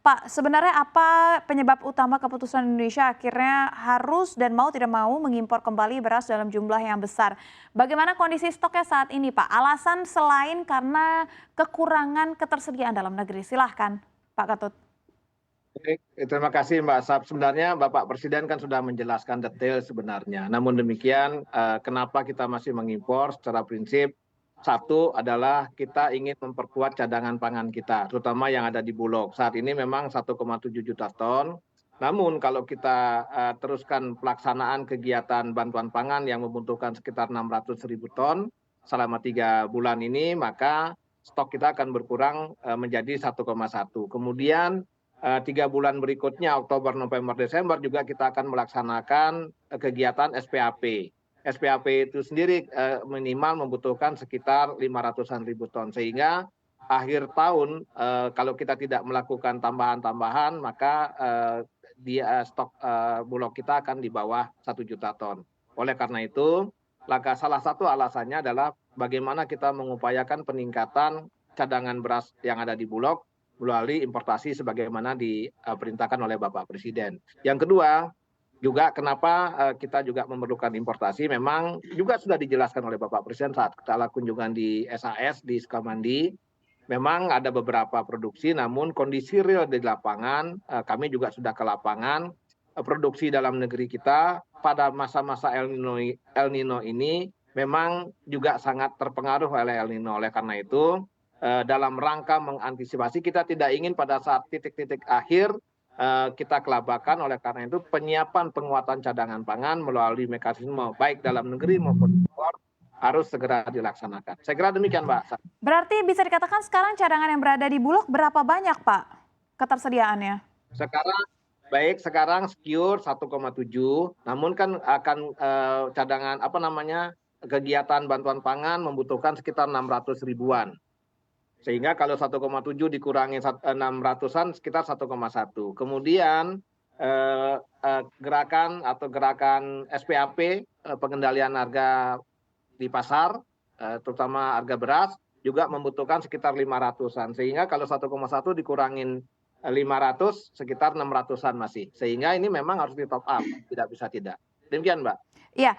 Pak, sebenarnya apa penyebab utama keputusan Indonesia akhirnya harus dan mau tidak mau mengimpor kembali beras dalam jumlah yang besar? Bagaimana kondisi stoknya saat ini, Pak? Alasan selain karena kekurangan ketersediaan dalam negeri. Silahkan, Pak Ketut. Baik, terima kasih Mbak Sab. Sebenarnya Bapak Presiden kan sudah menjelaskan detail sebenarnya. Namun demikian, kenapa kita masih mengimpor secara prinsip? Satu adalah kita ingin memperkuat cadangan pangan kita, terutama yang ada di Bulog. Saat ini memang 1,7 juta ton. Namun kalau kita teruskan pelaksanaan kegiatan bantuan pangan yang membutuhkan sekitar 600.000 ton selama 3 bulan ini, maka stok kita akan berkurang menjadi 1,1. Kemudian 3 bulan berikutnya Oktober, November, Desember juga kita akan melaksanakan kegiatan SPAP. SPAP itu sendiri minimal membutuhkan sekitar 500-an ribu ton, sehingga akhir tahun kalau kita tidak melakukan tambahan-tambahan maka stok Bulog kita akan di bawah 1 juta ton. Oleh karena itu, salah satu alasannya adalah bagaimana kita mengupayakan peningkatan cadangan beras yang ada di Bulog melalui importasi sebagaimana diperintahkan oleh Bapak Presiden. Yang kedua, juga kenapa kita juga memerlukan importasi, memang juga sudah dijelaskan oleh Bapak Presiden saat kita kunjungan di SAS di Sukamandi. Memang ada beberapa produksi, namun kondisi real di lapangan, kami juga sudah ke lapangan, produksi dalam negeri kita pada masa-masa El Nino ini memang juga sangat terpengaruh oleh El Nino. Oleh karena itu, dalam rangka mengantisipasi, kita tidak ingin pada saat titik-titik akhir kita kelabakan. Oleh karena itu penyiapan penguatan cadangan pangan melalui mekanisme baik dalam negeri maupun ekspor harus segera dilaksanakan. Saya kira demikian, Mbak. Berarti bisa dikatakan sekarang cadangan yang berada di Bulog berapa banyak, Pak, ketersediaannya? Sekarang secure 1,7, namun kan akan cadangan kegiatan bantuan pangan membutuhkan sekitar 600 ribuan. Sehingga kalau 1,7 dikurangi 600-an sekitar 1,1. Kemudian gerakan SPAP, pengendalian harga di pasar, terutama harga beras, juga membutuhkan sekitar 500-an. Sehingga kalau 1,1 dikurangin 500, sekitar 600-an masih. Sehingga ini memang harus di top up, tidak bisa tidak. Demikian, Mbak. Iya,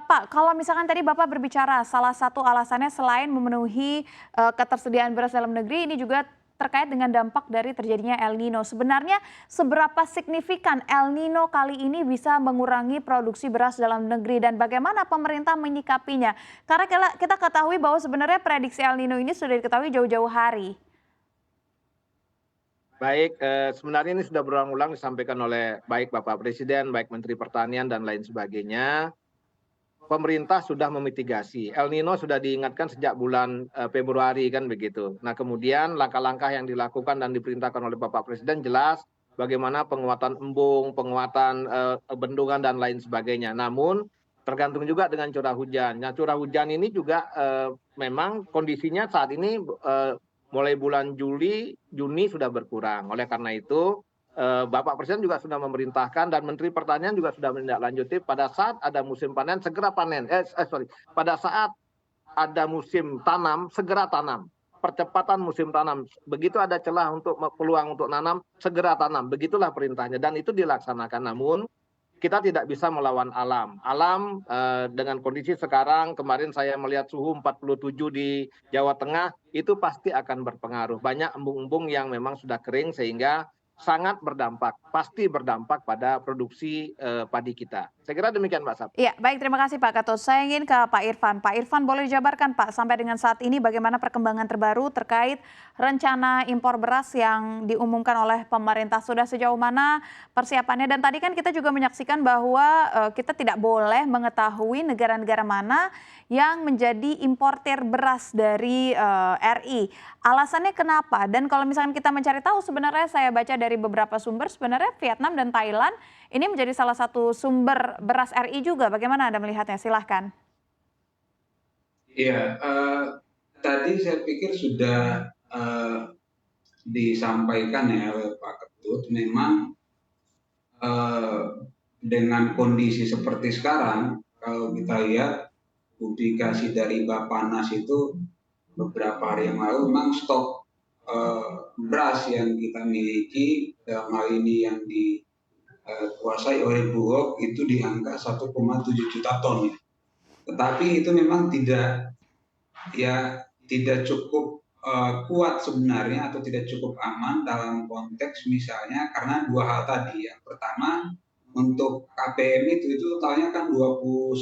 Pak, kalau misalkan tadi Bapak berbicara salah satu alasannya selain memenuhi ketersediaan beras dalam negeri, ini juga terkait dengan dampak dari terjadinya El Nino. Sebenarnya seberapa signifikan El Nino kali ini bisa mengurangi produksi beras dalam negeri dan bagaimana pemerintah menyikapinya? Karena kita ketahui bahwa sebenarnya prediksi El Nino ini sudah diketahui jauh-jauh hari. Baik, sebenarnya ini sudah berulang-ulang disampaikan oleh baik Bapak Presiden, baik Menteri Pertanian dan lain sebagainya. Pemerintah sudah memitigasi. El Nino sudah diingatkan sejak bulan Februari kan begitu. Nah kemudian langkah-langkah yang dilakukan dan diperintahkan oleh Bapak Presiden jelas bagaimana penguatan embung, penguatan bendungan dan lain sebagainya. Namun tergantung juga dengan curah hujan. Nah curah hujan ini juga memang kondisinya saat ini mulai bulan Juni sudah berkurang. Oleh karena itu Bapak Presiden juga sudah memerintahkan dan Menteri Pertanian juga sudah menindaklanjuti pada saat ada musim panen segera panen. Pada saat ada musim tanam segera tanam. Percepatan musim tanam. Begitu ada celah untuk peluang untuk nanam segera tanam. Begitulah perintahnya dan itu dilaksanakan. Namun kita tidak bisa melawan alam. Alam dengan kondisi sekarang, kemarin saya melihat suhu 47 di Jawa Tengah, itu pasti akan berpengaruh. Banyak embung-embung yang memang sudah kering sehingga sangat berdampak, pasti berdampak pada produksi padi kita. Saya kira demikian, Mbak Sab. Iya, baik, terima kasih Pak Ketut. Saya ingin ke Pak Irfan. Pak Irfan, boleh dijabarkan Pak sampai dengan saat ini bagaimana perkembangan terbaru terkait rencana impor beras yang diumumkan oleh pemerintah, sudah sejauh mana persiapannya? Dan tadi kan kita juga menyaksikan bahwa kita tidak boleh mengetahui negara-negara mana yang menjadi importir beras dari RI. Alasannya kenapa? Dan kalau misalkan kita mencari tahu, sebenarnya saya baca dari beberapa sumber, sebenarnya Vietnam dan Thailand ini menjadi salah satu sumber beras RI juga. Bagaimana Anda melihatnya? Silahkan. Iya, tadi saya pikir sudah disampaikan ya oleh Pak Ketut, memang dengan kondisi seperti sekarang, kalau kita lihat publikasi dari Bappenas itu beberapa hari yang lalu, memang stok beras yang kita miliki dalam hal ini yang dikuasai oleh Bulog itu di angka 1,7 juta ton. Tetapi itu memang tidak cukup kuat sebenarnya atau tidak cukup aman dalam konteks misalnya karena dua hal tadi. Yang pertama, untuk KPM itu totalnya kan 21,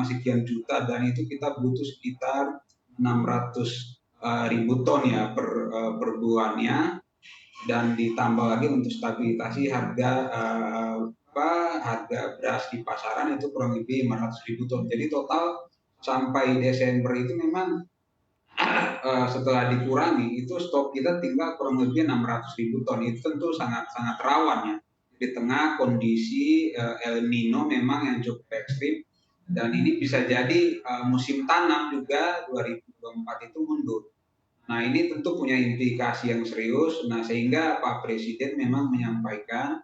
sekian juta dan itu kita butuh sekitar 600.000 ton ya per bulannya, dan ditambah lagi untuk stabilisasi harga harga beras di pasaran itu kurang lebih 500.000 ton. Jadi total sampai Desember itu memang setelah dikurangi itu stok kita tinggal kurang lebih 600.000 ton. Itu tentu sangat sangat rawan ya di tengah kondisi El Nino memang yang cukup ekstrim, dan ini bisa jadi musim tanam juga 2024 itu mundur. Nah, ini tentu punya implikasi yang serius. Nah, sehingga Pak Presiden memang menyampaikan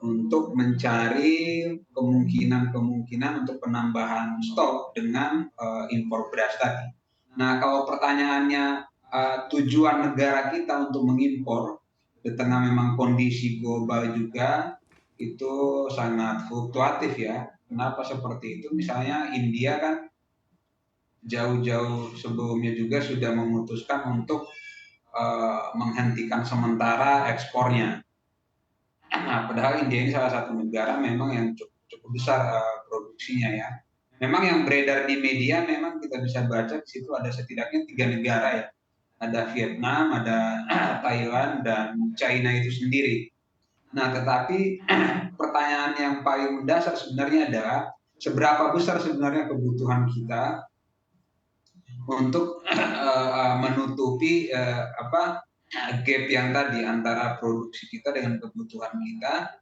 untuk mencari kemungkinan untuk penambahan stok dengan impor beras tadi. Nah, kalau pertanyaannya tujuan negara kita untuk mengimpor di tengah memang kondisi global juga itu sangat fluktuatif ya. Kenapa seperti itu? Misalnya India kan jauh-jauh sebelumnya juga sudah memutuskan untuk menghentikan sementara ekspornya. Nah, padahal India ini salah satu negara memang yang cukup besar produksinya ya. Memang yang beredar di media memang kita bisa baca di situ ada setidaknya 3 negara ya. Ada Vietnam, ada Thailand, dan China itu sendiri. Nah, tetapi pertanyaan yang paling mendasar sebenarnya adalah seberapa besar sebenarnya kebutuhan kita untuk menutupi gap yang tadi antara produksi kita dengan kebutuhan kita,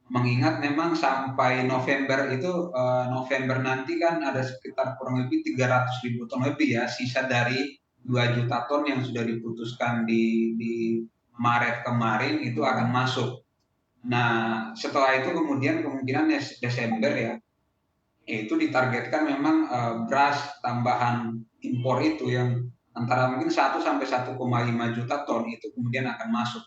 mengingat memang sampai November itu November nanti kan ada sekitar kurang lebih 300.000 ton lebih ya, sisa dari 2 juta ton yang sudah diputuskan di Maret kemarin itu akan masuk. Nah, setelah itu kemudian kemungkinan Desember ya, itu ditargetkan memang beras tambahan impor itu yang antara mungkin 1 sampai 1,5 juta ton itu kemudian akan masuk.